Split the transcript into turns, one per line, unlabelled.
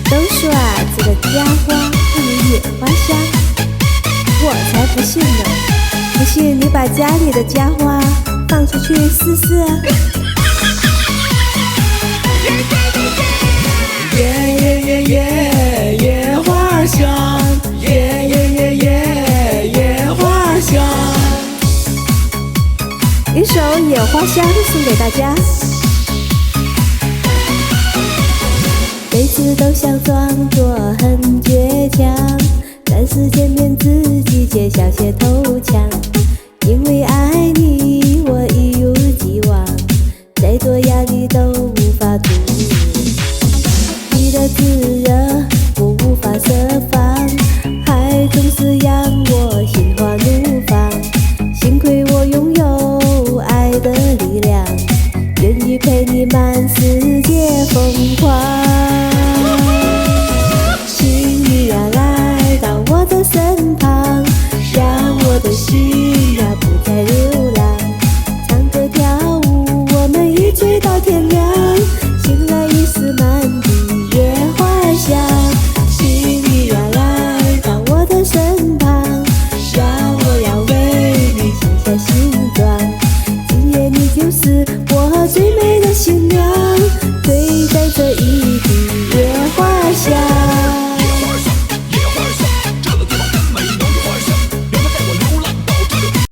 都说啊，这个家花不如野花香，我才不信呢！不信你把家里的家花放出去试试啊！
耶耶耶耶，野花香，耶耶耶耶，野花香。
一首《野花香》送给大家。每次都想装作很倔强，但是见面自己却小些偷抢。因为爱你，我一如既往，再多压力都